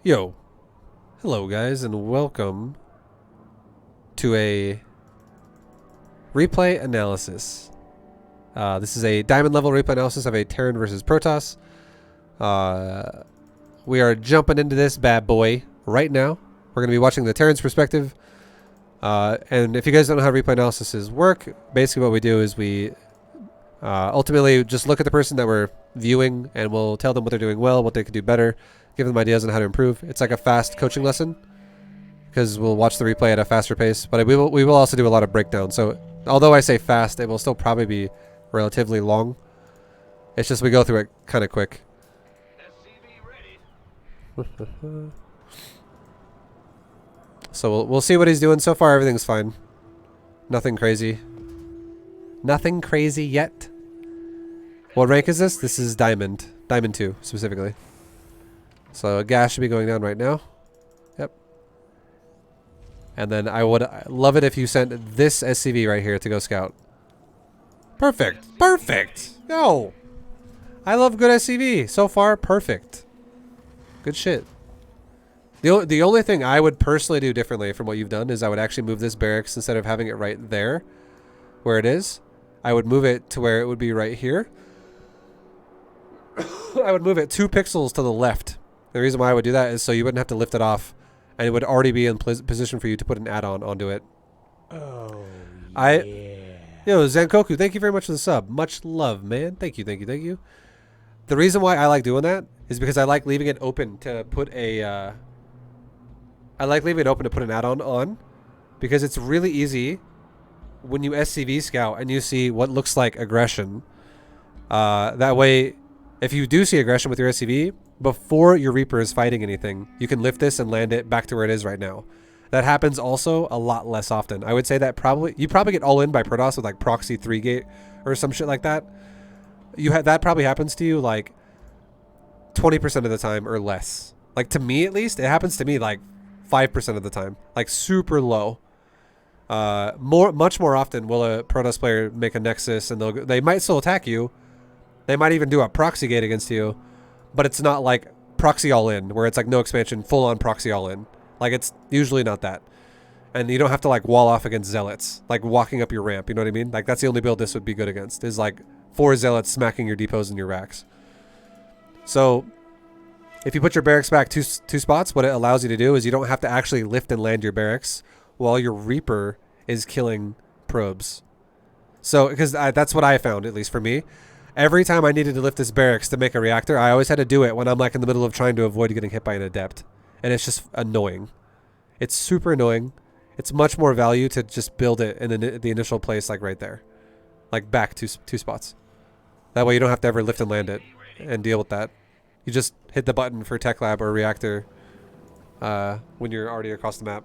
Yo, hello guys, and welcome to a replay analysis. This is a diamond level replay analysis of a Terran versus Protoss. We are jumping into this bad boy right now. We're going to be watching the Terran's perspective. And if you guys don't know how replay analysis work, basically what we do is we ultimately just look at the person that we're viewing and we'll tell them what they're doing well, what they could do better, give them ideas on how to improve. It's like a fast coaching lesson because we'll watch the replay at a faster pace, but we will also do a lot of breakdown. So although I say fast, it will still probably be relatively long. It's just we go through it kind of quick. So we'll see what he's doing. So far everything's fine. Nothing crazy. Nothing crazy yet. What rank is this? This is Diamond. Diamond 2, specifically. So gas should be going down right now. Yep. And then I would love it if you sent this SCV right here to go scout. Perfect. Perfect. No. I love good SCV. So far, perfect. Good shit. The only thing I would personally do differently from what you've done is I would actually move this barracks instead of having it right there where it is. I would move it to where it would be right here. I would move it 2 pixels to the left. The reason why I would do that is so you wouldn't have to lift it off, and it would already be in position for you to put an add-on onto it. Oh, Yo, Zankoku, thank you very much for the sub. Much love, man. Thank you, thank you, thank you. The reason why I like doing that is because I like leaving it open to put a... I like leaving it open to put an add-on on, because it's really easy when you SCV scout and you see what looks like aggression. That way, if you do see aggression with your SCV, before your Reaper is fighting anything, you can lift this and land it back to where it is right now. That happens also a lot less often. I would say that you probably get all in by Protoss with like proxy 3 gate or some shit like that. That probably happens to you like 20% of the time or less. Like to me at least, it happens to me like 5% of the time, like super low. Much more often will a Protoss player make a Nexus and they might still attack you. They might even do a proxy gate against you, but it's not like proxy all in where it's like no expansion, full on proxy all in. Like it's usually not that. And you don't have to like wall off against zealots, like walking up your ramp. You know what I mean? Like that's the only build this would be good against is like 4 zealots smacking your depots and your racks. So if you put your barracks back two spots, what it allows you to do is you don't have to actually lift and land your barracks while your Reaper is killing probes. So, because that's what I found, at least for me. Every time I needed to lift this barracks to make a reactor, I always had to do it when I'm like in the middle of trying to avoid getting hit by an adept. And it's just annoying. It's super annoying. It's much more value to just build it in the initial place, like right there. Like back two spots. That way you don't have to ever lift and land it and deal with that. You just hit the button for Tech Lab or Reactor when you're already across the map.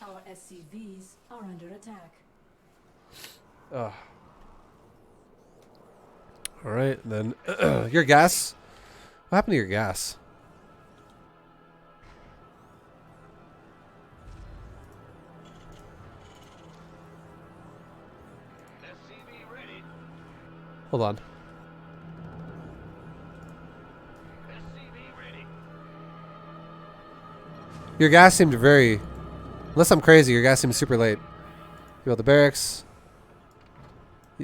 Our SCVs are under attack. Alright, then your gas. What happened to your gas? Hold on. Your gas seemed very... Unless I'm crazy, your gas seemed super late. You built the barracks.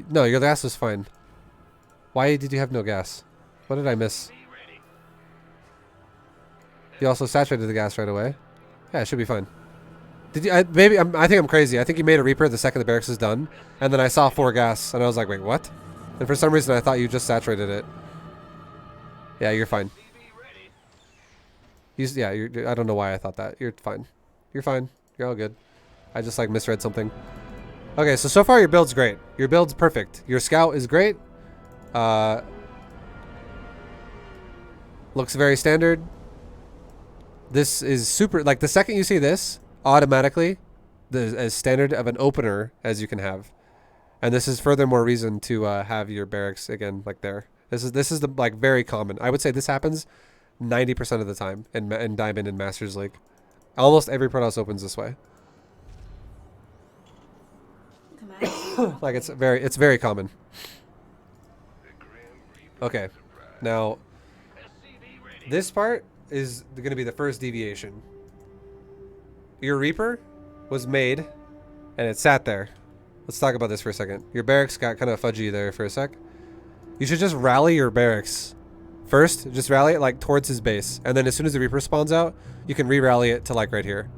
No, your gas was fine. Why did you have no gas? What did I miss? You also saturated the gas right away. Yeah, it should be fine. Did you? I think I'm crazy. I think you made a Reaper the second the barracks is done, and then I saw 4 gas, and I was like, wait, what? And for some reason, I thought you just saturated it. Yeah, you're fine. I don't know why I thought that. You're fine. You're fine. You're all good. I just like misread something. Okay, so far your build's great. Your build's perfect. Your scout is great. Looks very standard. This is super, like the second you see this, automatically, as standard of an opener as you can have. And this is furthermore reason to have your barracks again, like there. This is the like very common. I would say this happens 90% of the time in Diamond and Masters League. Almost every Protoss opens this way. command. Like it's very common. Okay, now this part is going to be the first deviation. Your Reaper was made, and it sat there. Let's talk about this for a second. Your barracks got kind of fudgy there for a sec. You should just rally your barracks first. Just rally it like towards his base, and then as soon as the Reaper spawns out, you can re-rally it to like right here.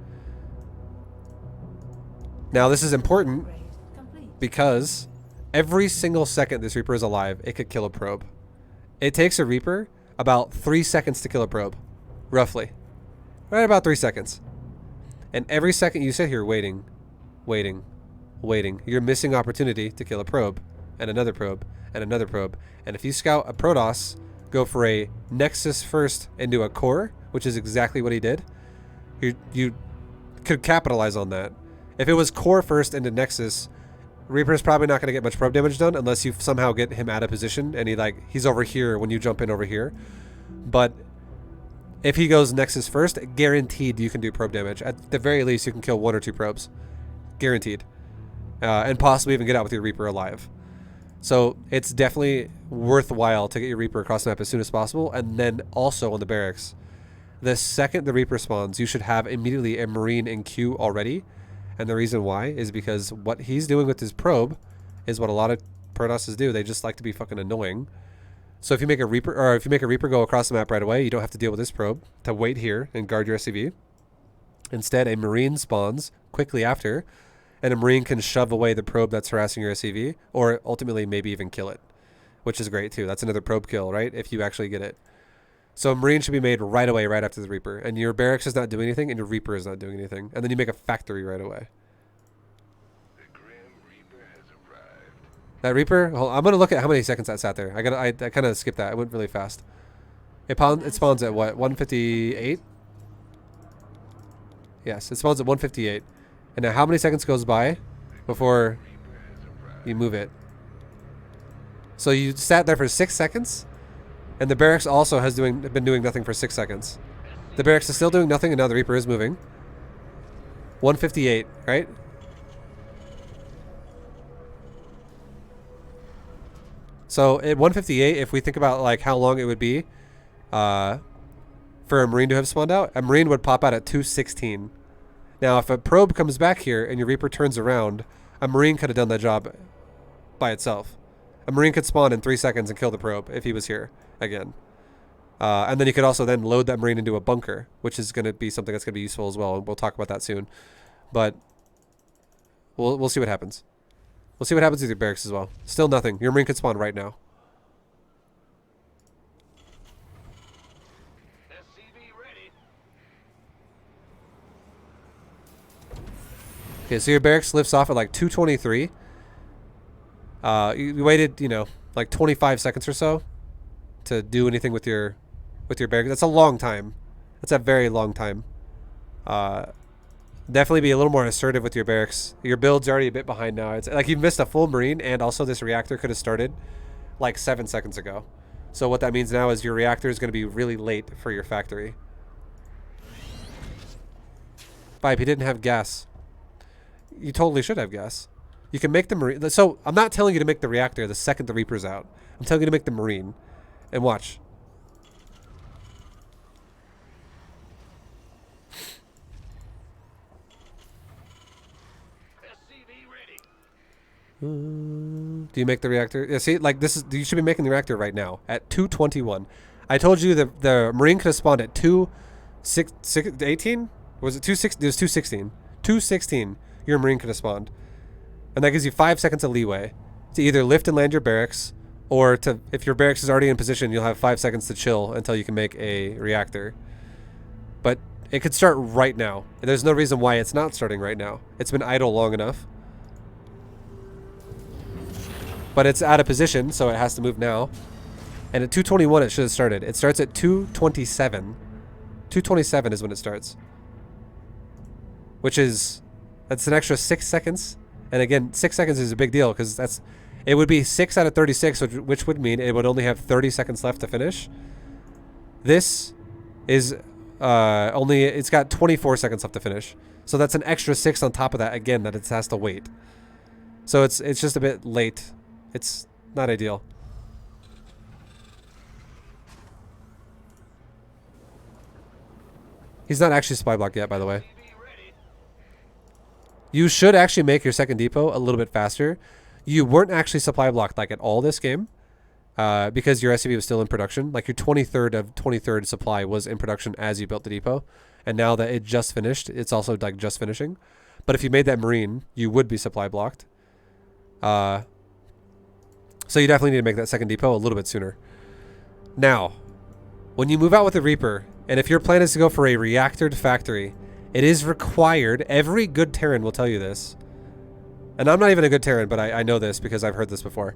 Now this is important Upgrade complete. because every single second this Reaper is alive, it could kill a probe. It takes a Reaper about 3 seconds to kill a probe, roughly. Right about 3 seconds. And every second you sit here waiting, you're missing opportunity to kill a probe, and another probe, and another probe. And if you scout a Protoss, go for a Nexus first into a core, which is exactly what he did, you could capitalize on that. If it was core first into Nexus, Reaper's probably not going to get much probe damage done unless you somehow get him out of position and he's over here when you jump in over here. But if he goes Nexus first, guaranteed you can do probe damage. At the very least, you can kill 1 or 2 probes. Guaranteed. And possibly even get out with your Reaper alive. So it's definitely worthwhile to get your Reaper across the map as soon as possible. And then also on the barracks. The second the Reaper spawns, you should have immediately a Marine in queue already. And the reason why is because what he's doing with his probe is what a lot of Protosses do. They just like to be fucking annoying. So if you make a Reaper go across the map right away, you don't have to deal with this probe to wait here and guard your SCV. Instead, a Marine spawns quickly after, and a Marine can shove away the probe that's harassing your SCV, or ultimately maybe even kill it, which is great too. That's another probe kill, right? If you actually get it. So a Marine should be made right away, right after the Reaper. And your barracks is not doing anything, and your Reaper is not doing anything. And then you make a factory right away. The Grim Reaper has arrived. That Reaper, I'm going to look at how many seconds that sat there. I kind of skipped that. I went really fast. It spawns at what, 158? Yes, it spawns at 158. And now how many seconds goes by before you move it? So you sat there for 6 seconds? And the barracks also has been doing nothing for 6 seconds. The barracks is still doing nothing, and now the Reaper is moving. 158, right? So at 158, if we think about like how long it would be for a Marine to have spawned out, a Marine would pop out at 216. Now, if a probe comes back here and your Reaper turns around, a Marine could have done that job by itself. A Marine could spawn in 3 seconds and kill the probe if he was here again. And then you could also then load that Marine into a bunker, which is going to be something that's going to be useful as well. And we'll talk about that soon. But we'll see what happens. We'll see what happens with your barracks as well. Still nothing. Your Marine could spawn right now. SCV ready. Okay, so your barracks lifts off at like 223. You waited, like 25 seconds or so to do anything with your barracks. That's a long time. That's a very long time. Definitely be a little more assertive with your barracks. Your build's already a bit behind now. It's like you've missed a full Marine, and also this reactor could have started like 7 seconds ago. So what that means now is your reactor is going to be really late for your factory. ViBE, he didn't have gas. You totally should have gas. You can make the Marine. So I'm not telling you to make the reactor the second the Reaper's out. I'm telling you to make the Marine. And watch. SCV ready. Do you make the reactor? Yeah, see, like this is, you should be making the reactor right now at 221. I told you that the Marine could have spawned at 18? Was it 26? It was 216. 216. Your Marine could have spawned. And that gives you 5 seconds of leeway to either lift and land your barracks, or to, if your barracks is already in position, you'll have 5 seconds to chill until you can make a reactor. But it could start right now. And there's no reason why it's not starting right now. It's been idle long enough. But it's out of position, so it has to move now. And at 221, it should have started. It starts at 227. 227 is when it starts. That's an extra 6 seconds. And again, 6 seconds is a big deal because it would be 6 out of 36, which would mean it would only have 30 seconds left to finish. This is it's got 24 seconds left to finish. So that's an extra 6 on top of that, again, that it has to wait. So it's just a bit late. It's not ideal. He's not actually supply blocked yet, by the way. You should actually make your second depot a little bit faster. You weren't actually supply blocked like at all this game because your SCV was still in production. Like your 23rd of 23rd supply was in production as you built the depot. And now that it just finished, it's also like just finishing. But if you made that Marine, you would be supply blocked. So you definitely need to make that second depot a little bit sooner. Now, when you move out with the Reaper, and if your plan is to go for a reactored factory, it is required. Every good Terran will tell you this. And I'm not even a good Terran, but I know this because I've heard this before.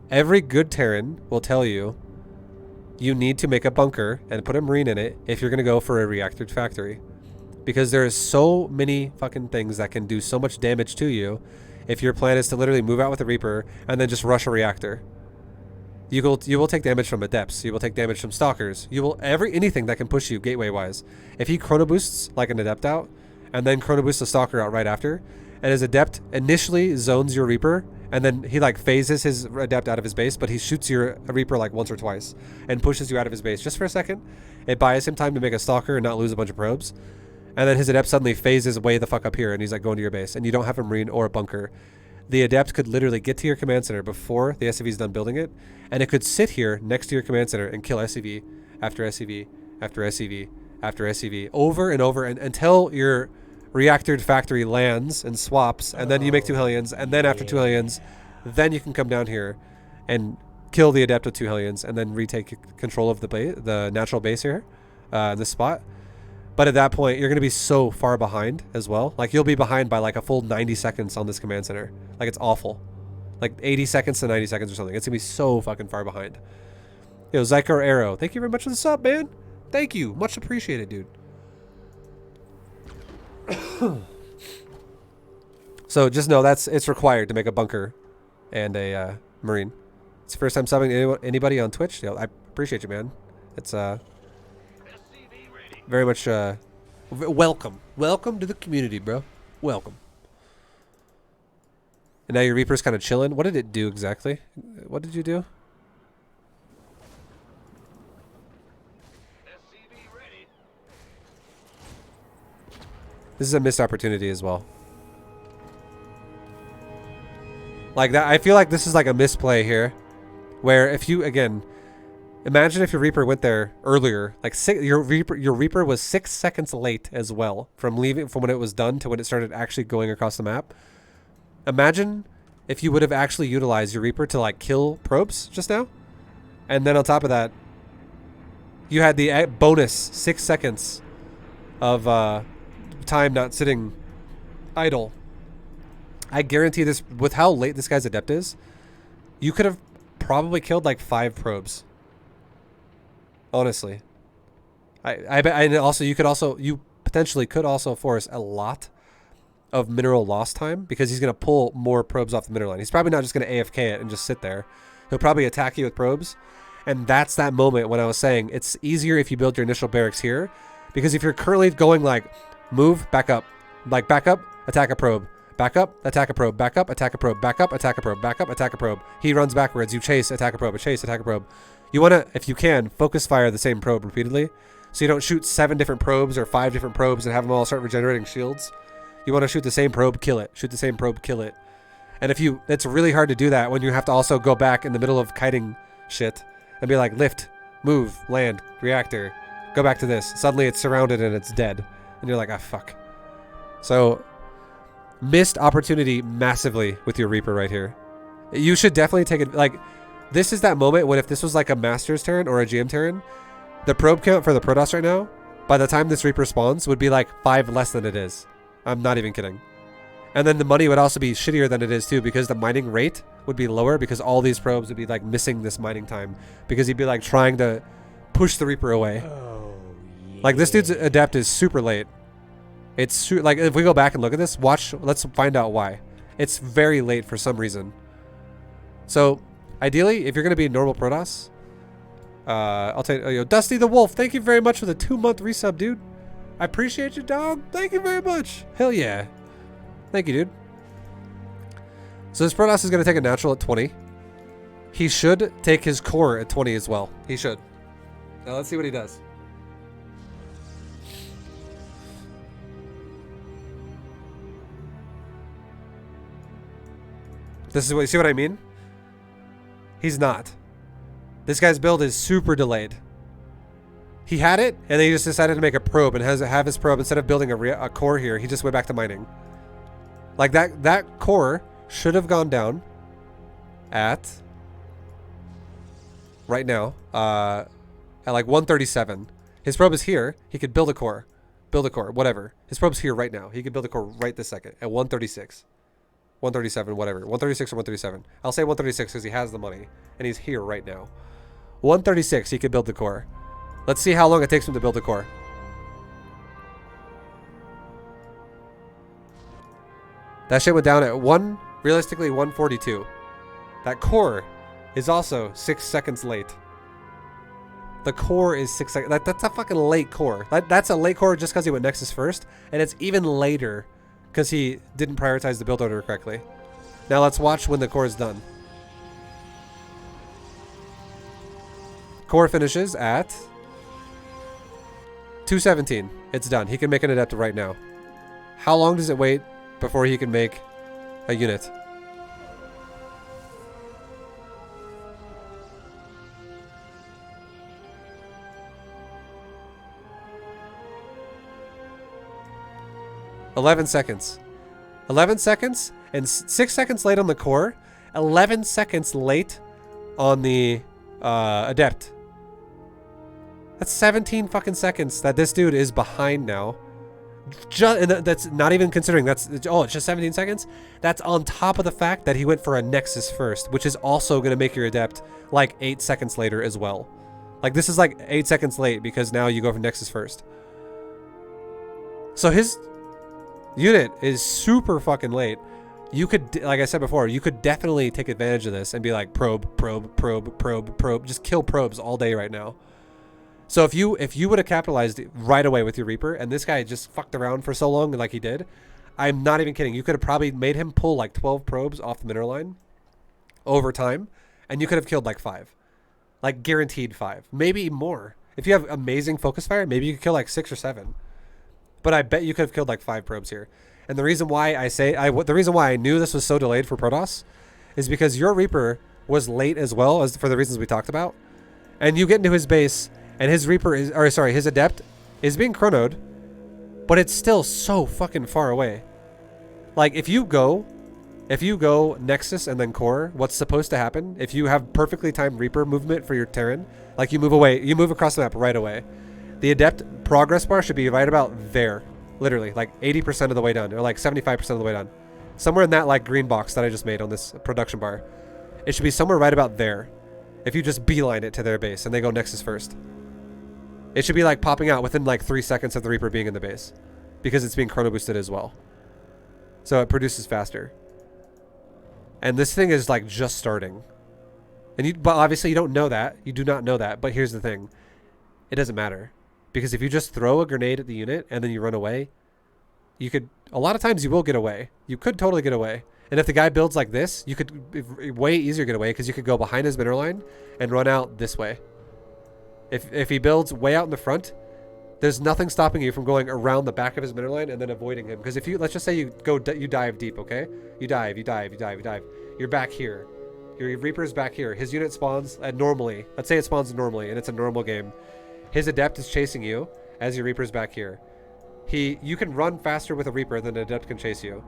Every good Terran will tell you you need to make a bunker and put a Marine in it if you're going to go for a reactored factory. Because there is so many fucking things that can do so much damage to you if your plan is to literally move out with the Reaper and then just rush a reactor. You will take damage from Adepts. You will take damage from Stalkers. You will anything that can push you gateway wise. If he chrono boosts like an Adept out, and then chrono boosts a Stalker out right after, and his Adept initially zones your Reaper, and then he like phases his Adept out of his base, but he shoots your Reaper like once or twice and pushes you out of his base just for a second. It buys him time to make a Stalker and not lose a bunch of probes. And then his Adept suddenly phases way the fuck up here, and he's like going to your base, and you don't have a Marine or a bunker. The Adept could literally get to your command center before the SCV is done building it, and it could sit here next to your command center and kill SCV after SCV after SCV after SCV over and over until your reactored factory lands and swaps, and then you make 2 Hellions, and then after 2 Hellions, then you can come down here and kill the Adept with 2 Hellions, and then retake control of the natural base here, this spot. But at that point, you're going to be so far behind as well. Like, you'll be behind by like a full 90 seconds on this command center. Like, it's awful. Like, 80 seconds to 90 seconds or something. It's going to be so fucking far behind. Yo, Zyker Arrow, thank you very much for the sub, man. Thank you. Much appreciated, dude. So, just know it's required to make a bunker and a Marine. It's the first time subbing anybody on Twitch. Yo, I appreciate you, man. It's, very much welcome to the community, bro. Welcome. And now your Reaper's kind of chilling. What did it do exactly? What did you do? This is a missed opportunity as well. Like that, I feel like this is like a misplay here, where if you again. Imagine if your Reaper went there earlier. Like your Reaper was 6 seconds late as well from when it was done to when it started actually going across the map. Imagine if you would have actually utilized your Reaper to like kill probes just now, and then on top of that, you had the bonus 6 seconds of time not sitting idle. I guarantee this, with how late this guy's Adept is, you could have probably killed like 5 probes. Honestly, I bet, and also you potentially could also force a lot of mineral loss time because he's gonna pull more probes off the mineral line. He's probably not just gonna AFK it and just sit there. He'll probably attack you with probes, and that's that moment when I was saying it's easier if you build your initial barracks here, because if you're currently going like move back up, like back up, attack a probe, back up, attack a probe, back up, attack a probe, back up, attack a probe, back up, attack a probe. He runs backwards. You chase, attack a probe, a chase, attack a probe. You want to, if you can, focus fire the same probe repeatedly. So you don't shoot 7 different probes or 5 different probes and have them all start regenerating shields. You want to shoot the same probe, kill it. Shoot the same probe, kill it. And it's really hard to do that when you have to also go back in the middle of kiting shit and be like, lift, move, land, reactor, go back to this. Suddenly it's surrounded and it's dead. And you're like, ah, fuck. So, missed opportunity massively with your Reaper right here. You should definitely take it, like, this is that moment when if this was like a Master's Terran or a GM Terran, the probe count for the Protoss right now, by the time this Reaper spawns, would be like 5 less than it is. I'm not even kidding. And then the money would also be shittier than it is too, because the mining rate would be lower because all these probes would be like missing this mining time because he'd be like trying to push the Reaper away. Oh, yeah. Like this dude's Adept is super late. It's like if we go back and look at this, let's find out why. It's very late for some reason. So ideally, if you're going to be a normal Protoss, I'll tell you, Dusty the Wolf, thank you very much for the 2-month resub, dude. I appreciate you, dog. Thank you very much. Hell yeah. Thank you, dude. So this Protoss is going to take a natural at 20. He should take his core at 20 as well. He should. Now let's see what he does. This is what, you see what I mean? He's not. This guy's build is super delayed. He had it, and then he just decided to make a probe and have his probe, instead of building a core here, he just went back to mining. Like that core should have gone down at right now at like 137. His probe is here. He could build a core, whatever. His probe's here right now. He could build a core right this second at 136, 137, whatever, 136 or 137. I'll say 136 because he has the money and he's here right now. 136. He could build the core. Let's see how long it takes him to build a core. That shit went down at realistically 142. That core is also 6 seconds late. The core is 6 seconds. That's a fucking late core. That's a late core just because he went Nexus first, and it's even later because he didn't prioritize the build order correctly. Now let's watch when the core is done. Core finishes at 217. It's done. He can make an adept right now. How long does it wait before he can make a unit? $11 seconds. 11 seconds and 6 seconds late on the core. 11 seconds late on the adept. That's 17 fucking seconds that this dude is behind now. And that's not even considering it's just 17 seconds. That's on top of the fact that he went for a Nexus first, which is also going to make your adept like 8 seconds later as well. Like this is like 8 seconds late because now you go for Nexus first. So his unit is super fucking late. You could, like I said before, you could definitely take advantage of this and be like probe. Just kill probes all day right now. So if you would have capitalized right away with your Reaper, and this guy just fucked around for so long like he did, I'm not even kidding. You could have probably made him pull like 12 probes off the mineral line over time, and you could have killed like 5. Like guaranteed 5. Maybe more. If you have amazing focus fire, maybe you could kill like 6 or 7. But I bet you could have killed like 5 probes here. And the reason why the reason why I knew this was so delayed for Protoss is because your Reaper was late as well, as for the reasons we talked about. And you get into his base, and his Reaper is, or sorry, his Adept is being chronoed, but it's still so fucking far away. Like if you go Nexus and then Core, what's supposed to happen if you have perfectly timed Reaper movement for your Terran? Like you move across the map right away. The Adept progress bar should be right about there. Literally, like 80% of the way done, or like 75% of the way done. Somewhere in that like green box that I just made on this production bar. It should be somewhere right about there. If you just beeline it to their base and they go Nexus first. It should be like popping out within like 3 seconds of the Reaper being in the base. Because it's being chrono boosted as well. So it produces faster. And this thing is like just starting. But obviously you don't know that. You do not know that. But here's the thing. It doesn't matter. Because if you just throw a grenade at the unit and then you run away, you could, a lot of times you will get away. You could totally get away. And if the guy builds like this, you could way easier get away because you could go behind his mineral line and run out this way. If he builds way out in the front, there's nothing stopping you from going around the back of his mineral line and then avoiding him. Because if you, let's just say you dive deep, okay? You dive. You're back here. Your Reaper's back here. His unit spawns normally. Let's say it spawns normally and it's a normal game. His Adept is chasing you as your Reaper's back here. You can run faster with a Reaper than an Adept can chase you.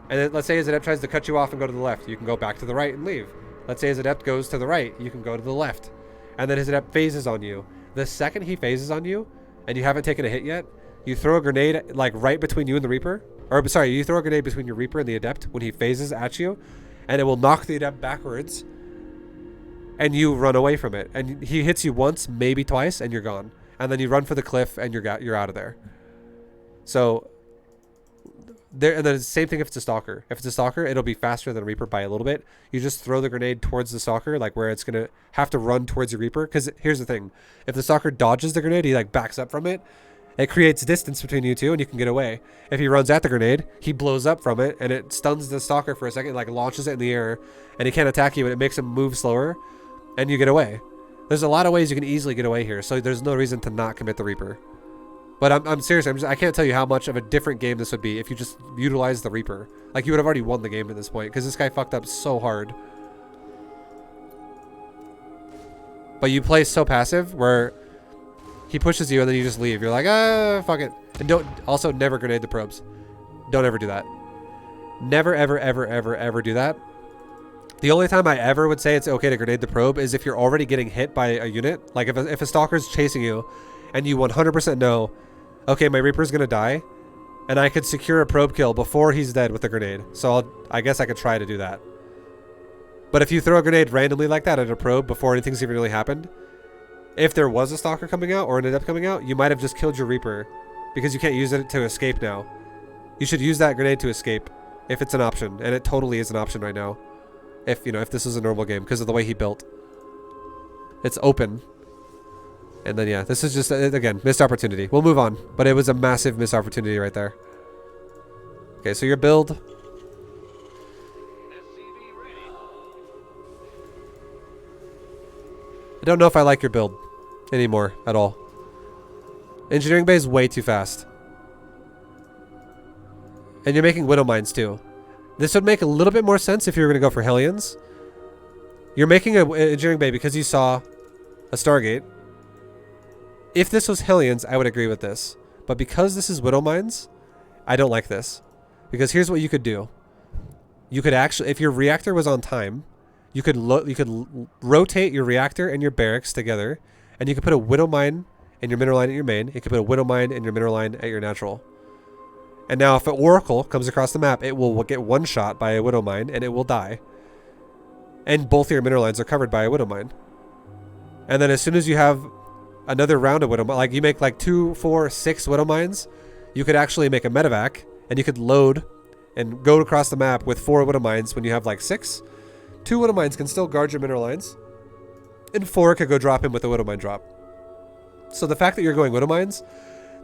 And then let's say his Adept tries to cut you off and go to the left. You can go back to the right and leave. Let's say his Adept goes to the right. You can go to the left. And then his Adept phases on you. The second he phases on you, and you haven't taken a hit yet, you throw a grenade like right between you and the Reaper. Or sorry, you throw a grenade between your Reaper and the Adept when he phases at you. And it will knock the Adept backwards. And you run away from it. And he hits you once, maybe twice, and you're gone. And then you run for the cliff and you're out of there. So and then the same thing if it's a Stalker. If it's a Stalker, it'll be faster than a Reaper by a little bit. You just throw the grenade towards the Stalker, like where it's gonna have to run towards your Reaper. Because here's the thing. If the Stalker dodges the grenade, he like backs up from it. It creates distance between you two, and you can get away. If he runs at the grenade, he blows up from it, and it stuns the stalker for a second, like launches it in the air, and he can't attack you, and it makes him move slower, and you get away. There's a lot of ways you can easily get away here, so there's no reason to not commit the Reaper. But I'm serious. I can't tell you how much of a different game this would be if you just utilized the Reaper. Like, you would have already won the game at this point, because this guy fucked up so hard. But you play so passive, where he pushes you and then you just leave. You're like, ah, fuck it. And also never grenade the probes. Don't ever do that. Never, ever, ever, ever, ever do that. The only time I ever would say it's okay to grenade the probe is if you're already getting hit by a unit. Like, if a stalker's chasing you and you 100% know, okay, my Reaper's gonna die, and I could secure a probe kill before he's dead with a grenade. So I guess I could try to do that. But if you throw a grenade randomly like that at a probe before anything's even really happened, if there was a stalker coming out or ended up coming out, you might have just killed your Reaper because you can't use it to escape now. You should use that grenade to escape if it's an option, and it totally is an option right now. If this is a normal game, because of the way he built. It's open. And then, yeah, this is just, again, missed opportunity. We'll move on, but it was a massive missed opportunity right there. Okay, so your build. SCV ready. I don't know if I like your build anymore at all. Engineering bay is way too fast. And you're making Widow Mines too. This would make a little bit more sense if you were going to go for Hellions. You're making an engineering bay because you saw a Stargate. If this was Hellions, I would agree with this. But because this is Widow Mines, I don't like this. Because here's what you could do. You could actually, if your reactor was on time, you could rotate your reactor and your barracks together, and you could put a Widow Mine in your mineral line at your main. You could put a Widow Mine in your mineral line at your natural. And now if an Oracle comes across the map, it will get one shot by a Widow Mine, and it will die. And both of your mineral lines are covered by a Widow Mine. And then as soon as you have another round of Widow Mine, like you make like 2, 4, 6 Widow Mines, you could actually make a medevac, and you could load and go across the map with 4 Widow Mines when you have like 6. 2 Widow Mines can still guard your mineral lines, and 4 could go drop in with a Widow Mine drop. So the fact that you're going Widow Mines,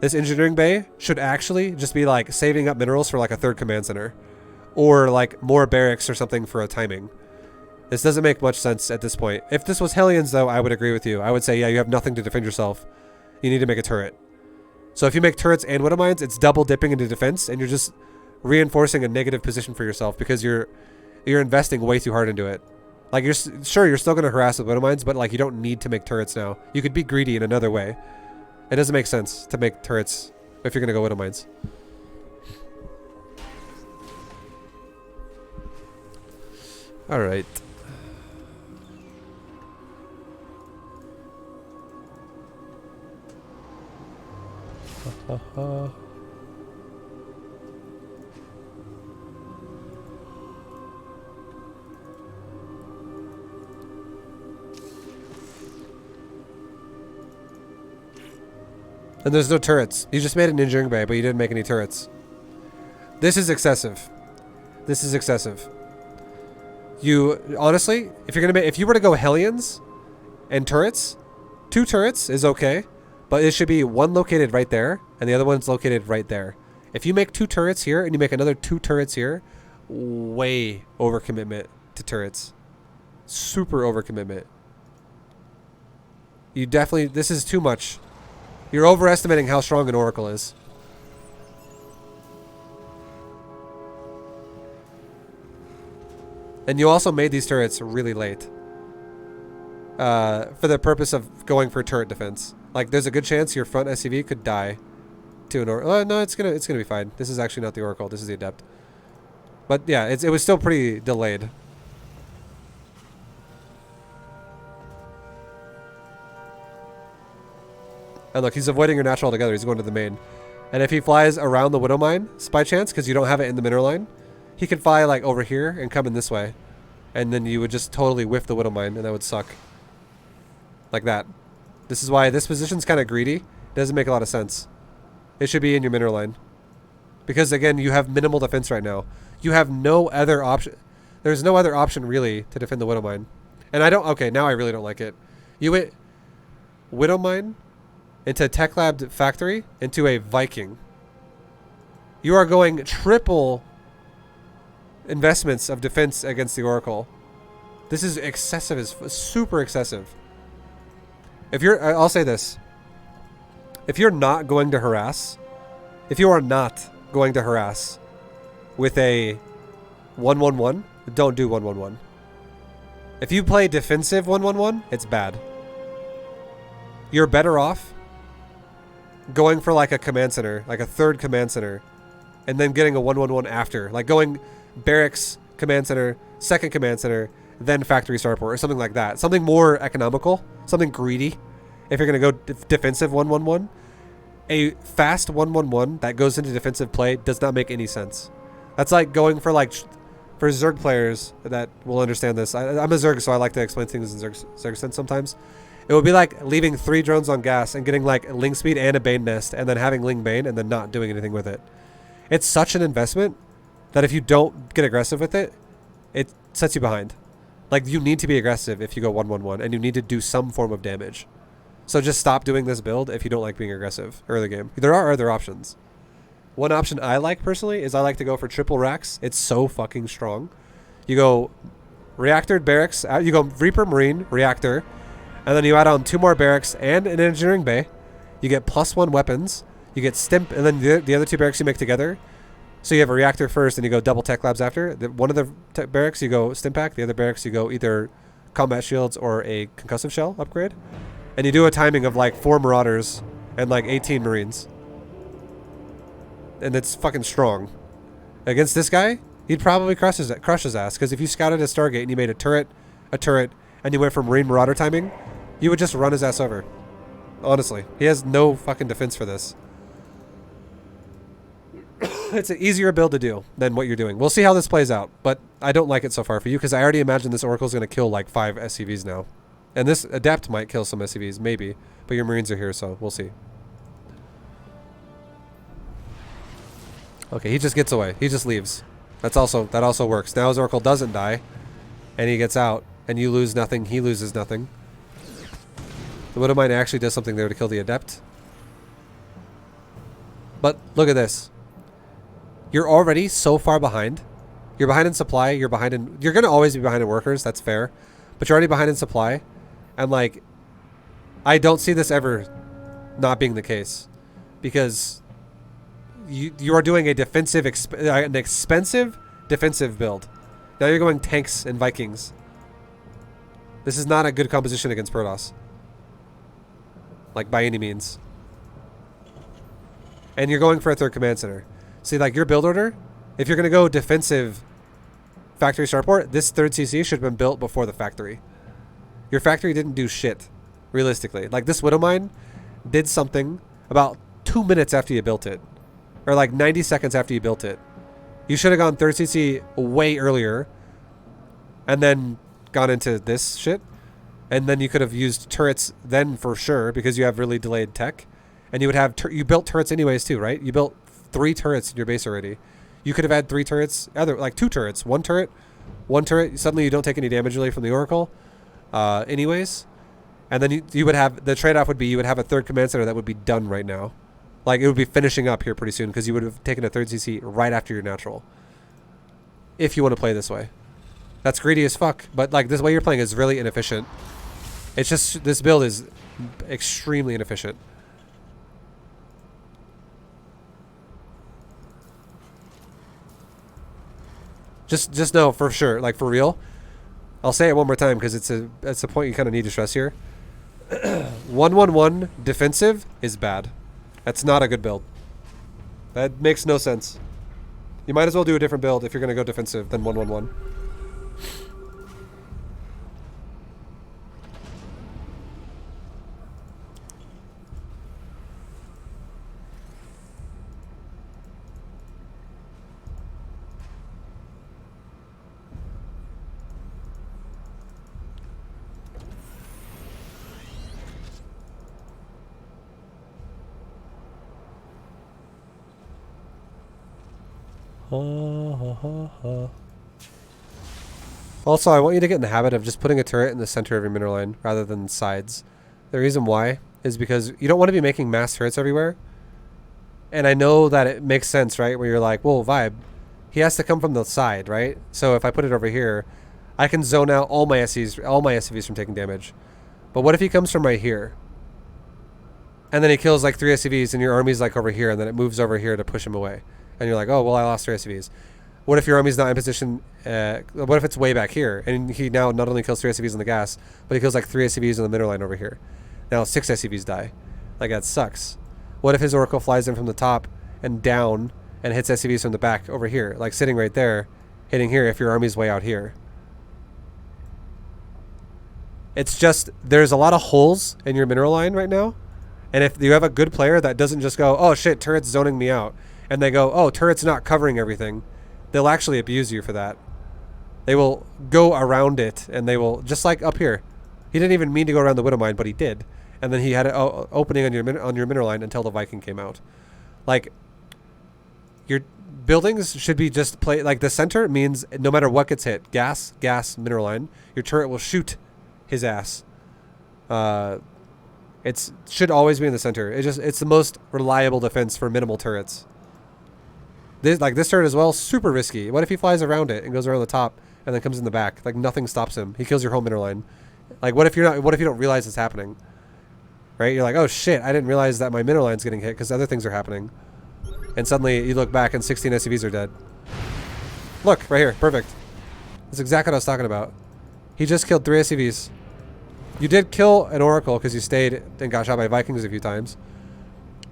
this engineering bay should actually just be like saving up minerals for like a 3rd command center, or like more barracks or something for a timing. This doesn't make much sense at this point. If this was Hellions though, I would agree with you. I would say, yeah, you have nothing to defend yourself. You need to make a turret. So if you make turrets and Widow Mines, it's double dipping into defense, and you're just reinforcing a negative position for yourself because you're investing way too hard into it. Like, you're still going to harass with Widow Mines, but like, you don't need to make turrets now. You could be greedy in another way. It doesn't make sense to make turrets if you're going to go Widow Mines. Alright. And there's no turrets. You just made an engineering bay, but you didn't make any turrets. This is excessive. This is excessive. You honestly, if you were to go Hellions and turrets, 2 turrets is okay, but it should be one located right there and the other one's located right there. If you make 2 turrets here and you make another 2 turrets here, way overcommitment to turrets. Super overcommitment. You definitely, this is too much. You're overestimating how strong an Oracle is. And you also made these turrets really late. For the purpose of going for turret defense. Like, there's a good chance your front SCV could die to an Oracle. Oh, no, it's gonna be fine. This is actually not the Oracle. This is the Adept. But yeah, it was still pretty delayed. And look, he's avoiding your natural altogether. He's going to the main. And if he flies around the Widow Mine, by chance, because you don't have it in the mineral line, he could fly like over here and come in this way. And then you would just totally whiff the Widow Mine, and that would suck. Like that. This is why this position's kind of greedy. It doesn't make a lot of sense. It should be in your mineral line. Because again, you have minimal defense right now. You have no other option. There's no other option really to defend the Widow Mine. And I don't, okay, now I really don't like it. You went Widow Mine, into Tech Lab Factory, into a Viking. You are going triple investments of defense against the Oracle. This is excessive, super excessive. If you're, I'll say this. If you're not going to harass, if you are not going to harass with a 1-1-1, don't do 1-1-1. If you play defensive 1-1-1, it's bad. You're better off going for like a command center, like a third command center, and then getting a 1-1-1 after. Like going barracks, command center, second command center, then factory starport, or something like that. Something more economical, something greedy. If you're going to go defensive 1-1-1, a fast 1-1-1 that goes into defensive play does not make any sense. That's like going for like, for Zerg players that will understand this. I'm a Zerg, so I like to explain things in Zerg sense sometimes. It would be like leaving 3 drones on gas and getting like Ling speed and a Bane nest, and then having Ling Bane and then not doing anything with it. It's such an investment that if you don't get aggressive with it, it sets you behind. Like, you need to be aggressive if you go 1-1-1, and you need to do some form of damage. So just stop doing this build if you don't like being aggressive early game. There are other options. One option I like personally is I like to go for triple racks. It's so fucking strong. You go Reactor, Barracks, you go Reaper, Marine, Reactor, and then you add on 2 more Barracks and an Engineering Bay. You get +1 weapons. You get Stimp, and then the other 2 Barracks you make together. So you have a Reactor first, and you go double Tech Labs after. One of the Barracks you go Stimp Pack. The other Barracks you go either Combat Shields or a Concussive Shell upgrade. And you do a timing of like 4 Marauders and like 18 Marines. And it's fucking strong. Against this guy, he'd probably crush his ass. Because if you scouted a Stargate and you made a turret, and you went for Marine Marauder timing, you would just run his ass over. Honestly. He has no fucking defense for this. It's an easier build to do than what you're doing. We'll see how this plays out. But I don't like it so far for you, because I already imagine this Oracle's going to kill like 5 SCVs now. And this Adept might kill some SCVs, maybe. But your Marines are here, so we'll see. Okay, he just gets away. He just leaves. That also works. Now his Oracle doesn't die, and he gets out, and you lose nothing. He loses nothing. The Widowmine actually does something there to kill the Adept. But look at this. You're already so far behind. You're behind in supply. You're behind in... You're going to always be behind in workers. That's fair. But you're already behind in supply. And, like, I don't see this ever not being the case. Because you are doing a defensive... an expensive defensive build. Now you're going tanks and Vikings. This is not a good composition against Protoss. Like, by any means. And you're going for a third command center. See, like, your build order, if you're going to go defensive factory starport, this third CC should have been built before the factory. Your factory didn't do shit, realistically. Like, this Widowmine did something about 2 minutes after you built it. Or, like, 90 seconds after you built it. You should have gone third CC way earlier. And then gone into this shit. And then you could have used turrets then for sure, because you have really delayed tech. And you would have... you built turrets anyways, too, right? You built 3 turrets in your base already. You could have had 3 turrets, like 2 turrets, 1 turret, 1 turret. Suddenly you don't take any damage really from the Oracle, anyways. And then you would have, the trade-off would be you would have a third command center that would be done right now. Like, it would be finishing up here pretty soon, because you would have taken a third CC right after your natural. If you want to play this way. That's greedy as fuck, but like, this way you're playing is really inefficient. It's just, this build is extremely inefficient. Just know for sure, like, for real. I'll say it one more time because it's a point you kind of need to stress here. 1-1-1 defensive is bad. That's not a good build. That makes no sense. You might as well do a different build if you're going to go defensive than 1-1-1. Also, I want you to get in the habit of just putting a turret in the center of your mineral line rather than sides. The reason why is because you don't want to be making mass turrets everywhere. And I know that it makes sense, right? Where you're like, well, ViBE, he has to come from the side, right? So if I put it over here, I can zone out all my SCVs from taking damage. But what if he comes from right here? And then he kills like 3 SCVs and your army's like over here and then it moves over here to push him away. And you're like, oh, well, I lost 3 SCVs. What if your army's not in position? What if it's way back here? And he now not only kills 3 SCVs in the gas, but he kills like 3 SCVs in the middle line over here. Now 6 SCVs die. Like, that sucks. What if his Oracle flies in from the top and down and hits SCVs from the back over here? Like sitting right there, hitting here if your army's way out here. It's just, there's a lot of holes in your mineral line right now. And if you have a good player that doesn't just go, oh shit, turret's zoning me out. And they go, oh, turret's not covering everything. They'll actually abuse you for that. They will go around it and they will, just like up here. He didn't even mean to go around the Widow Mine, but he did. And then he had an opening on your mineral line until the Viking came out. Like, your buildings should be just like the center means no matter what gets hit, gas, mineral line, your turret will shoot his ass. It should always be in the center. It's the most reliable defense for minimal turrets. This turret as well, super risky. What if he flies around it and goes around the top and then comes in the back? Like, nothing stops him. He kills your whole mineral line. Like, what if you don't realize it's happening? Right? You're like, oh shit, I didn't realize that my mineral line's getting hit because other things are happening. And suddenly you look back and 16 SCVs are dead. Look, right here, perfect. That's exactly what I was talking about. He just killed 3 SCVs. You did kill an Oracle because you stayed and got shot by Vikings a few times.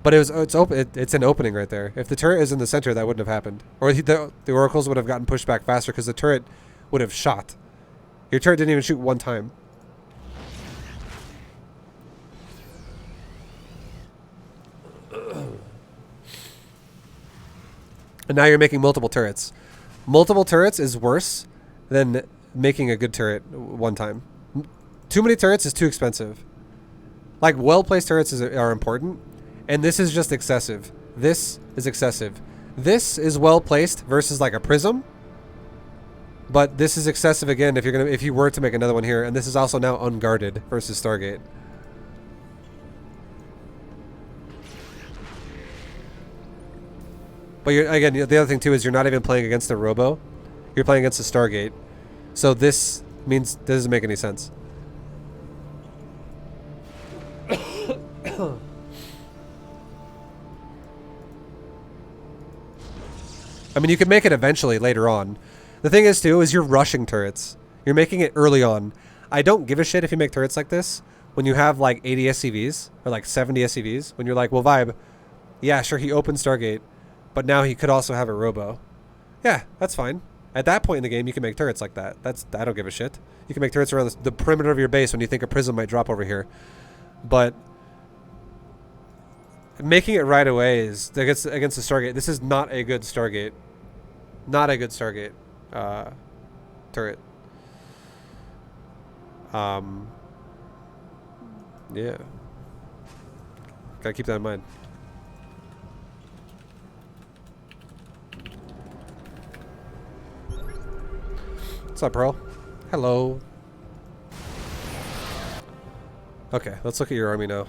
But it's open. It's an opening right there. If the turret is in the center, that wouldn't have happened. Or the Oracles would have gotten pushed back faster because the turret would have shot. Your turret didn't even shoot one time. And now you're making multiple turrets. Multiple turrets is worse than making a good turret one time. Too many turrets is too expensive. Like, well-placed turrets are important, and this is just excessive. This is excessive. This is well-placed versus like a prism, but this is excessive again if you were to make another one here, and this is also now unguarded versus Stargate. But again, the other thing too is you're not even playing against a Robo. You're playing against a Stargate. So this means this doesn't make any sense. I mean, you can make it eventually later on. The thing is too is you're rushing turrets. You're making it early on. I don't give a shit if you make turrets like this when you have like 80 SCVs or like 70 SCVs. When you're like, well, ViBE, yeah, sure, he opened Stargate, but now he could also have a Robo. Yeah, that's fine. At that point in the game, you can make turrets like that. I don't give a shit. You can make turrets around the perimeter of your base when you think a prism might drop over here. But making it right away is against the Stargate. This is not a good Stargate. Not a good Stargate turret. Yeah. Gotta keep that in mind. What's up, Pearl? Hello. Okay, let's look at your army now.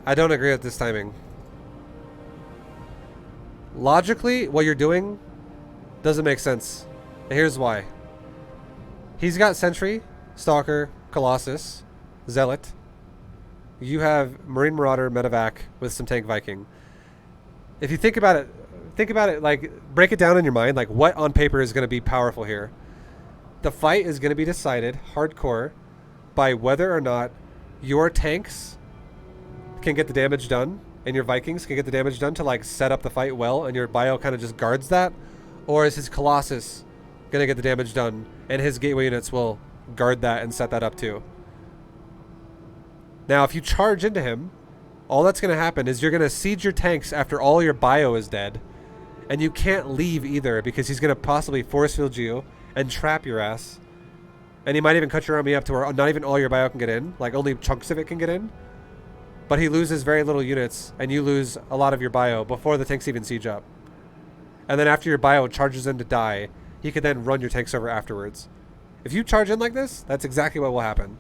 I don't agree with this timing. Logically, what you're doing doesn't make sense. And here's why. He's got Sentry, Stalker, Colossus, Zealot. You have Marine Marauder, Medevac with some Tank Viking. If you think about it, like, break it down in your mind, like, what on paper is going to be powerful here? The fight is going to be decided hardcore by whether or not your tanks can get the damage done and your Vikings can get the damage done to like set up the fight well, and your bio kind of just guards that, or is his Colossus gonna get the damage done and his gateway units will guard that and set that up too? Now if you charge into him, all that's gonna happen is you're gonna siege your tanks after all your bio is dead, and you can't leave either because he's gonna possibly force field you and trap your ass, and he might even cut your army up to where not even all your bio can get in, like only chunks of it can get in. but he loses very little units, and you lose a lot of your bio before the tanks even siege up. And then after your bio charges in to die, he can then run your tanks over afterwards. If you charge in like this, that's exactly what will happen.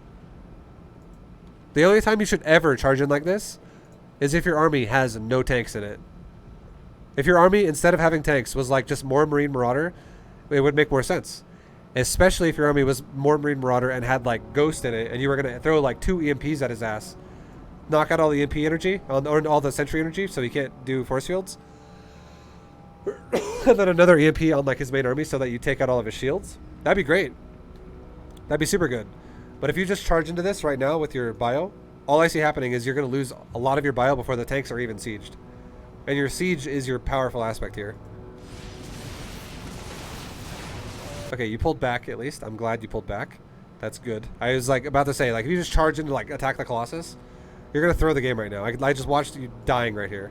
The only time you should ever charge in like this is if your army has no tanks in it. If your army, instead of having tanks, was like just more Marine Marauder, it would make more sense. Especially if your army was more Marine Marauder and had like Ghost in it, and you were going to throw like 2 EMPs at his ass. Knock out all the EMP energy, or all the sentry energy, so he can't do force fields. And then another EMP on like his main army so that you take out all of his shields. That'd be great. That'd be super good. But if you just charge into this right now with your bio, all I see happening is you're going to lose a lot of your bio before the tanks are even sieged. And your siege is your powerful aspect here. Okay, you pulled back at least. I'm glad you pulled back. That's good. I was like about to say, like, if you just charge into like attack the Colossus, you're going to throw the game right now. I just watched you dying right here.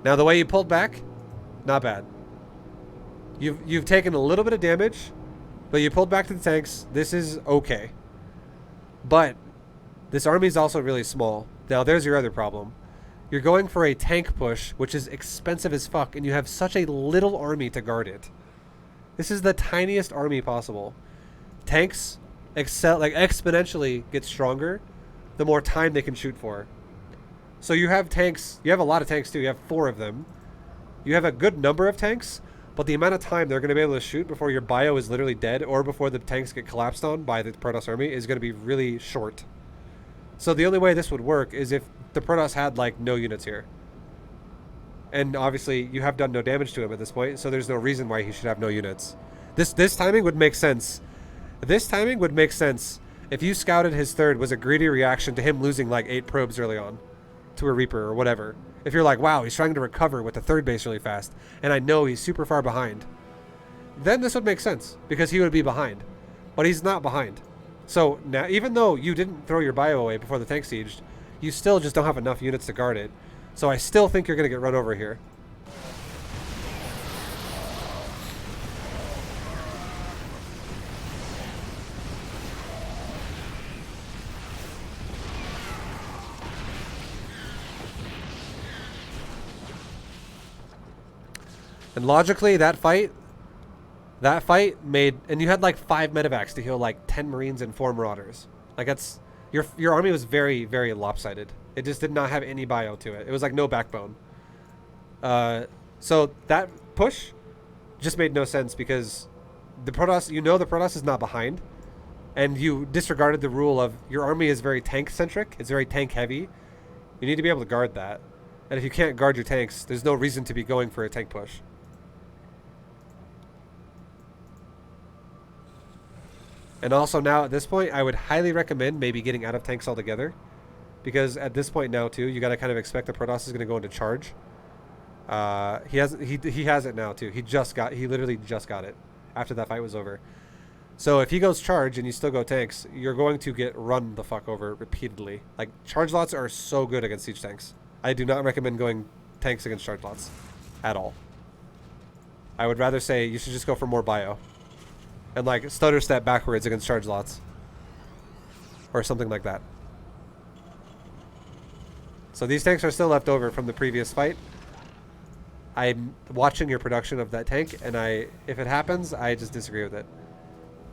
Now the way you pulled back, not bad. You've taken a little bit of damage, but you pulled back to the tanks. This is okay. But this army is also really small. Now there's your other problem. You're going for a tank push, which is expensive as fuck, and you have such a little army to guard it. This is the tiniest army possible. Tanks exponentially get stronger the more time they can shoot for. So you have tanks. You have a lot of tanks too. You have 4 of them. You have a good number of tanks, but the amount of time they're going to be able to shoot before your bio is literally dead or before the tanks get collapsed on by the Protoss army is going to be really short. So the only way this would work is if the Protoss had like no units here. And obviously you have done no damage to him at this point, so there's no reason why he should have no units. This timing would make sense. This timing would make sense if you scouted his 3rd was a greedy reaction to him losing like 8 probes early on to a Reaper or whatever. If you're like, wow, he's trying to recover with the 3rd base really fast, and I know he's super far behind, then this would make sense because he would be behind. But he's not behind. So now, even though you didn't throw your bio away before the tank sieged, you still just don't have enough units to guard it. So I still think you're going to get run over here. And logically, that fight made, and you had like 5 medevacs to heal like 10 Marines and 4 Marauders. Like that's, your army was very, very lopsided. It just did not have any bio to it. It was like no backbone. So that push just made no sense because the Protoss, the Protoss is not behind, and you disregarded the rule of your army is very tank centric. It's very tank heavy. You need to be able to guard that. And if you can't guard your tanks, there's no reason to be going for a tank push. And also now at this point, I would highly recommend maybe getting out of tanks altogether. Because at this point now too, you got to kind of expect the Protoss is going to go into charge. He has it now too. He literally just got it after that fight was over. So if he goes charge and you still go tanks, you're going to get run the fuck over repeatedly. Like, charge lots are so good against siege tanks. I do not recommend going tanks against charge lots at all. I would rather say you should just go for more bio. And like stutter step backwards against charge lots. Or something like that. So these tanks are still left over from the previous fight. I'm watching your production of that tank, and if it happens, I just disagree with it.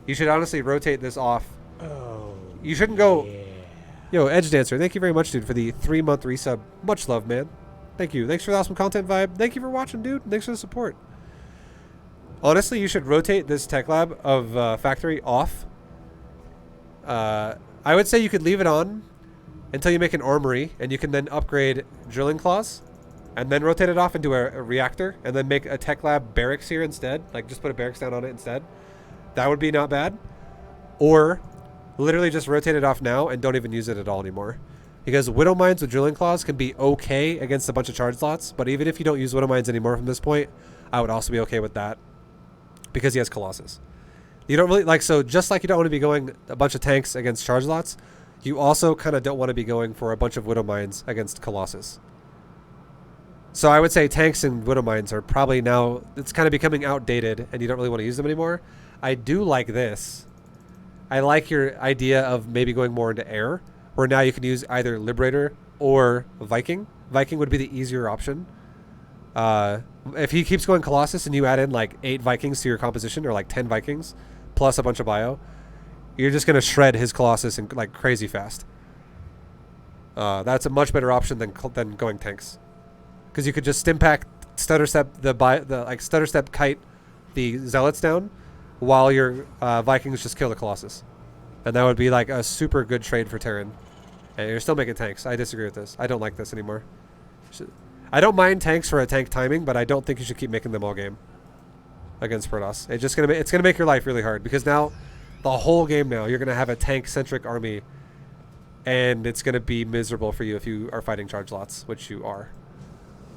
You should honestly rotate this off. Oh, you shouldn't go... yeah. Yo, Edge Dancer, thank you very much, dude, for the 3-month resub. Much love, man. Thank you. Thanks for the awesome content vibe. Thank you for watching, dude. Thanks for the support. Honestly, you should rotate this tech lab of factory off. I would say you could leave it on until you make an armory, and you can then upgrade drilling claws, and then rotate it off into a reactor, and then make a tech lab barracks here instead. Like, just put a barracks down on it instead. That would be not bad. Or literally just rotate it off now and don't even use it at all anymore. Because Widow Mines with drilling claws can be okay against a bunch of charge slots, but even if you don't use Widow Mines anymore from this point, I would also be okay with that. Because he has Colossus. You don't really, so just like you don't want to be going a bunch of tanks against charge lots, you also kind of don't want to be going for a bunch of Widow Mines against Colossus. So I would say tanks and Widow Mines are probably now, it's kind of becoming outdated and you don't really want to use them anymore. I do like this. I like your idea of maybe going more into air, where now you can use either Liberator or Viking. Viking would be the easier option. If he keeps going Colossus and you add in like 8 Vikings to your composition, or like 10 Vikings plus a bunch of bio, you're just gonna shred his Colossus and like crazy fast. That's a much better option than going tanks, because you could just stim pack, stutter step stutter step kite the zealots down, while your Vikings just kill the Colossus, and that would be like a super good trade for Terran. And you're still making tanks. I disagree with this. I don't like this anymore. I don't mind tanks for a tank timing, but I don't think you should keep making them all game against Protoss. It's gonna make your life really hard, because now the whole game now you're gonna have a tank centric army, and it's gonna be miserable for you if you are fighting charge lots, which you are,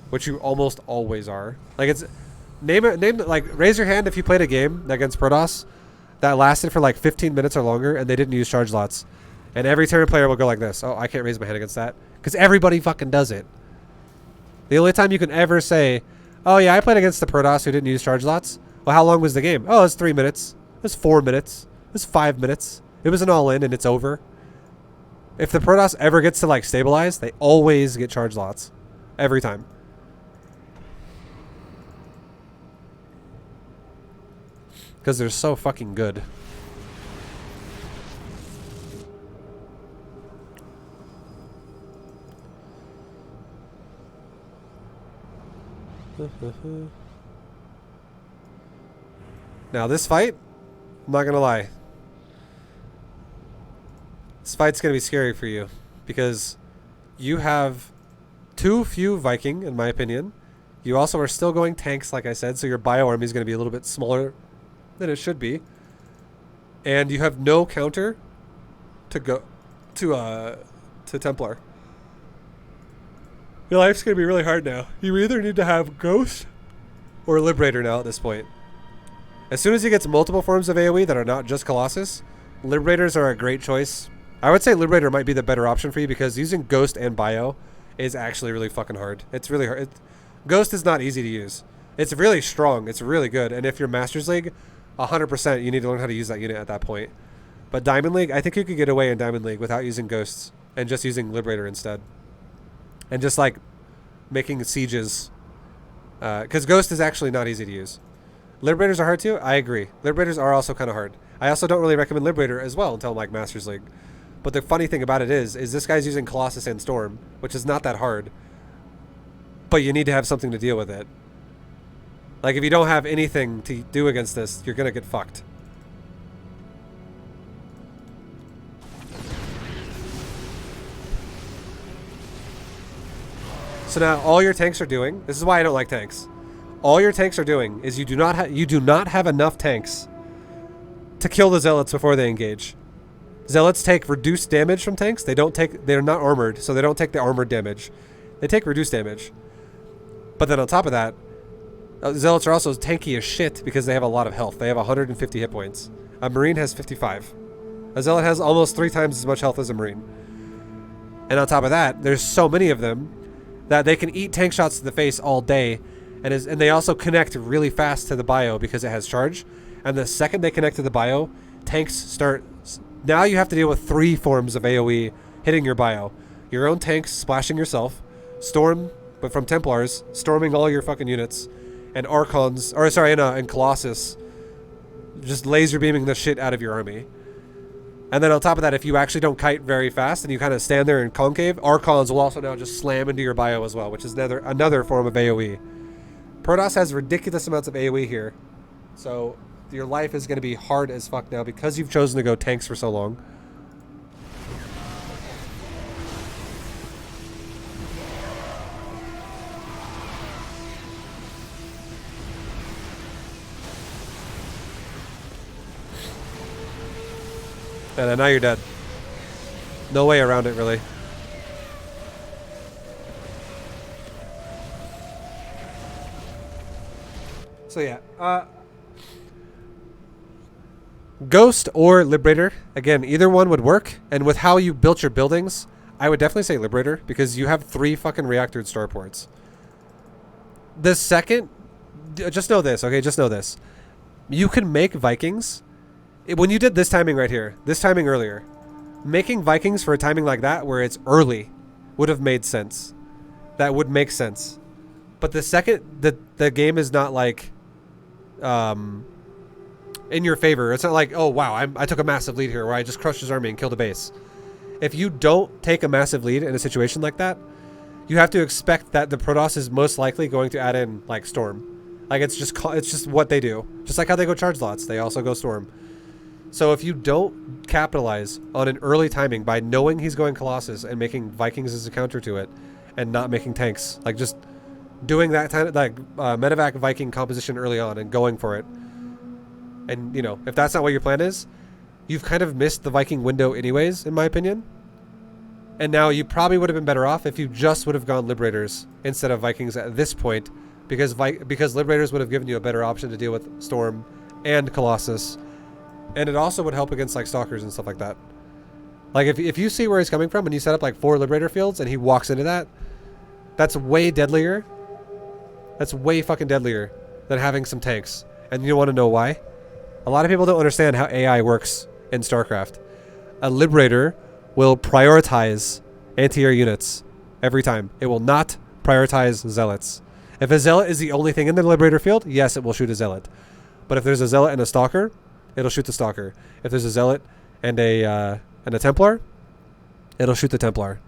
which you almost always are. Like it's raise your hand if you played a game against Protoss that lasted for like 15 minutes or longer and they didn't use charge lots, and every Terran player will go like this. Oh, I can't raise my hand against that, because everybody fucking does it. The only time you can ever say, oh yeah, I played against the Protoss who didn't use charge lots. Well, how long was the game? Oh, it was 3 minutes. It was 4 minutes. It was 5 minutes. It was an all-in and it's over. If the Protoss ever gets to like stabilize, they always get charge lots. Every time. Because they're so fucking good. Now this fight, I'm not gonna lie, this fight's gonna be scary for you, because you have too few Viking, in my opinion. You also are still going tanks, like I said, so your bio army is gonna be a little bit smaller than it should be, and you have no counter to go to Templar. Your life's gonna be really hard now. You either need to have Ghost or Liberator now at this point. As soon as he gets multiple forms of AoE that are not just Colossus, Liberators are a great choice. I would say Liberator might be the better option for you, because using Ghost and Bio is actually really fucking hard. It's really hard. Ghost is not easy to use. It's really strong. It's really good. And if you're Masters League, 100% you need to learn how to use that unit at that point. But Diamond League, I think you could get away in Diamond League without using Ghosts and just using Liberator instead. And just like making sieges, because Ghost is actually not easy to use. Liberators are hard too. I agree. Liberators are also kind of hard. I also don't really recommend Liberator as well until like Masters League. But the funny thing about it is this guy's using Colossus and Storm, which is not that hard. But you need to have something to deal with it. Like if you don't have anything to do against this, you're gonna get fucked. So now all your tanks are doing, this is why I don't like tanks. All your tanks are doing is you do not have enough tanks to kill the zealots before they engage. Zealots take reduced damage from tanks. They're not armored, so they don't take the armored damage. They take reduced damage. But then on top of that, zealots are also tanky as shit because they have a lot of health. They have 150 hit points. A Marine has 55. A zealot has almost 3 times as much health as a Marine. And on top of that, there's so many of them that they can eat tank shots to the face all day, and they also connect really fast to the bio because it has charge. And the second they connect to the bio, tanks start. Now you have to deal with 3 forms of AoE hitting your bio. Your own tanks splashing yourself, Storm, but from Templars, storming all your fucking units, and Archons, and Colossus just laser beaming the shit out of your army. And then on top of that, if you actually don't kite very fast and you kind of stand there in concave, Archons will also now just slam into your bio as well, which is another form of AoE. Protoss has ridiculous amounts of AoE here. So your life is going to be hard as fuck now because you've chosen to go tanks for so long. And then now you're dead. No way around it, really. So yeah, Ghost or Liberator. Again, either one would work. And with how you built your buildings, I would definitely say Liberator because you have 3 fucking Reactor starports. The second, just know this, okay? Just know this. You can make Vikings. When you did this timing right here, this timing earlier, making Vikings for a timing like that where it's early, would have made sense. That would make sense. But the second the game is not like in your favor. It's not like, oh wow, I took a massive lead here where I just crushed his army and killed a base. If you don't take a massive lead in a situation like that, you have to expect that the Protoss is most likely going to add in like Storm. Like it's just what they do. Just like how they go charge lots, they also go Storm. So if you don't capitalize on an early timing by knowing he's going Colossus and making Vikings as a counter to it, and not making tanks, like just doing that kind of like medevac Viking composition early on and going for it, and you know, if that's not what your plan is, you've kind of missed the Viking window anyways, in my opinion. And now you probably would have been better off if you just would have gone Liberators instead of Vikings at this point, because Liberators would have given you a better option to deal with Storm and Colossus, and it also would help against like Stalkers and stuff like that. Like if you see where he's coming from and you set up like 4 Liberator fields and he walks into that, that's way deadlier. That's way fucking deadlier than having some tanks. And you want to know why? A lot of people don't understand how AI works in StarCraft. A Liberator will prioritize anti-air units every time. It will not prioritize Zealots. If a Zealot is the only thing in the Liberator field, yes, it will shoot a Zealot. But if there's a Zealot and a Stalker, it'll shoot the Stalker. If there's a Zealot and a Templar, it'll shoot the Templar.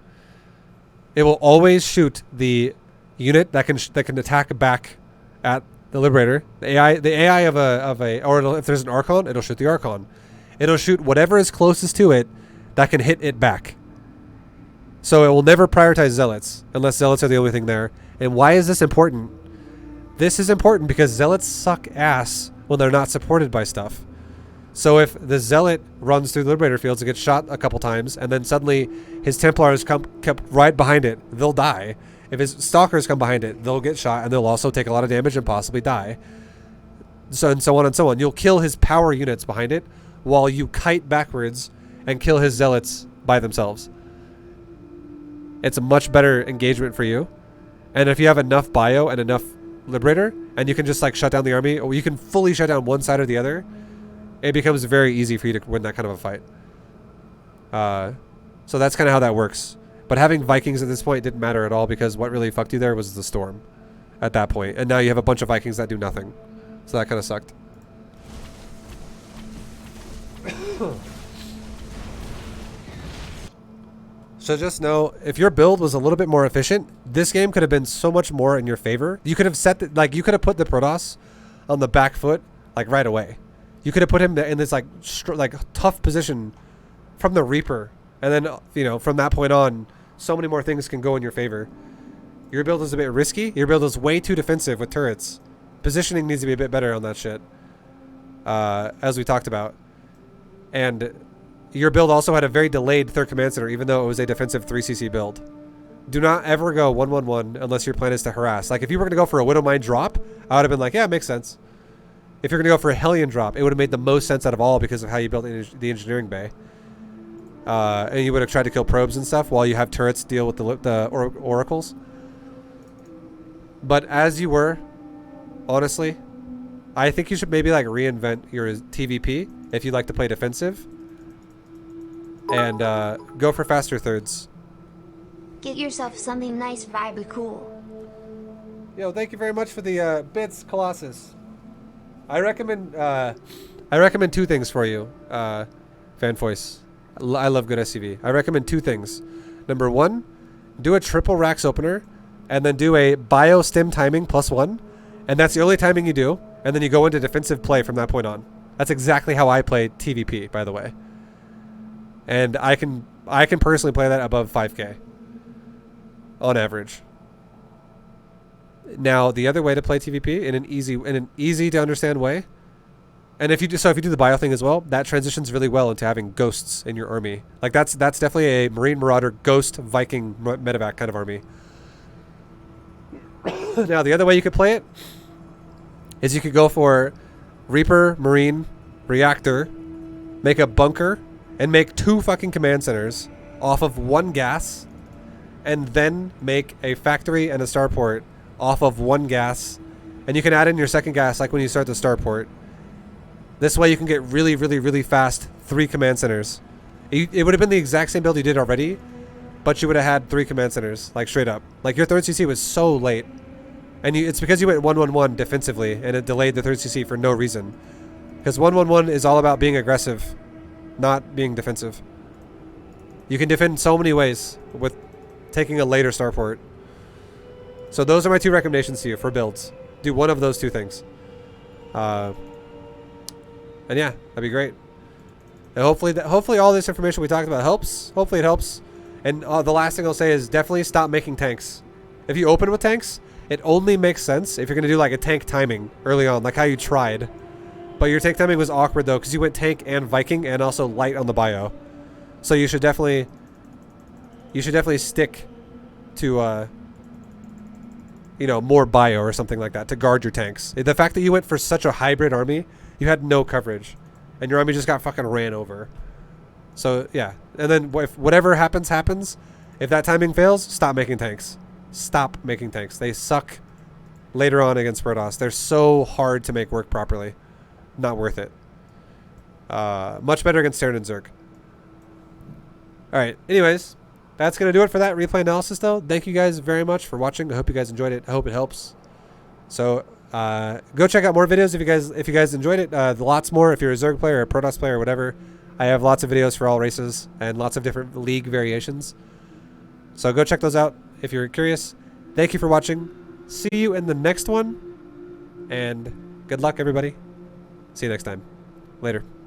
It will always shoot the unit that can attack back at the Liberator. The AI of a or if there's an Archon, it'll shoot the Archon. It'll shoot whatever is closest to it that can hit it back. So it will never prioritize Zealots unless Zealots are the only thing there. And why is this important? This is important because Zealots suck ass when they're not supported by stuff. So if the Zealot runs through the Liberator fields and gets shot a couple times, and then suddenly his Templars kept right behind it, they'll die. If his Stalkers come behind it, they'll get shot, and they'll also take a lot of damage and possibly die. So and so on and so on. You'll kill his power units behind it, while you kite backwards and kill his Zealots by themselves. It's a much better engagement for you. And if you have enough bio and enough Liberator, and you can just like shut down the army, or you can fully shut down one side or the other, it becomes very easy for you to win that kind of a fight. So that's kind of how that works. But having Vikings at this point didn't matter at all, because what really fucked you there was the Storm at that point. And now you have a bunch of Vikings that do nothing. So that kind of sucked. So just know, if your build was a little bit more efficient, this game could have been so much more in your favor. You could have set like you could have put the Protoss on the back foot like right away. You could have put him in this like tough position from the Reaper, and then you know, from that point on, so many more things can go in your favor. Your build is a bit risky. Your build is way too defensive with turrets. Positioning needs to be a bit better on that shit, as we talked about. And your build also had a very delayed third command center, even though it was a defensive 3cc build. Do not ever go 1-1-1 unless your plan is to harass. Like if you were going to go for a Widowmine drop, I would have been like, yeah, it makes sense. If you're going to go for a Hellion drop, it would have made the most sense out of all because of how you built the engineering bay. And you would have tried to kill probes and stuff while you have turrets deal with the oracles. But as you were, honestly, I think you should maybe like reinvent your TvP if you like to play defensive. And go for faster thirds. Get yourself something nice, ViBE cool. Yo, thank you very much for the bits, Colossus. I recommend 2 things for you, Fanvoice. I love good SCV. I recommend 2 things. Number 1, do a triple racks opener, and then do a bio stim timing +1, and that's the only timing you do, and then you go into defensive play from that point on. That's exactly how I play TvP, by the way. And I can personally play that above 5k on average. Now, the other way to play TvP in an easy to understand way, and if you do the bio thing as well, that transitions really well into having ghosts in your army. Like that's definitely a Marine Marauder ghost Viking medevac kind of army. Now, the other way you could play it is you could go for Reaper, Marine, Reactor, make a bunker, and make 2 fucking command centers off of 1 gas, and then make a factory and a starport off of 1 gas, and you can add in your second gas like when you start the starport. This way you can get really fast 3 command centers. It would have been the exact same build you did already, but you would have had 3 command centers, like straight up. Like your third CC was so late, and it's because you went 1-1-1 defensively, and it delayed the third CC for no reason. Because 1-1-1 is all about being aggressive, not being defensive. You can defend so many ways with taking a later starport. So those are my 2 recommendations to you for builds. Do one of those 2 things. And yeah, that'd be great. And hopefully all this information we talked about helps. Hopefully it helps. And the last thing I'll say is definitely stop making tanks. If you open with tanks, it only makes sense if you're going to do like a tank timing early on, like how you tried. But your tank timing was awkward though, because you went tank and Viking and also light on the bio. So you should definitely stick to you know, more bio or something like that to guard your tanks. The fact that you went for such a hybrid army, you had no coverage, and your army just got fucking ran over. So yeah, and then if whatever happens, if that timing fails, stop making tanks. Stop making tanks. They suck later on against Protoss. They're so hard to make work properly. Not worth it. Much better against Terran and Zerg. Alright, anyways, that's going to do it for that replay analysis though. Thank you guys very much for watching. I hope you guys enjoyed it. I hope it helps. So go check out more videos if you guys enjoyed it. Lots more if you're a Zerg player or a Protoss player or whatever. I have lots of videos for all races and lots of different league variations. So go check those out if you're curious. Thank you for watching. See you in the next one. And good luck, everybody. See you next time. Later.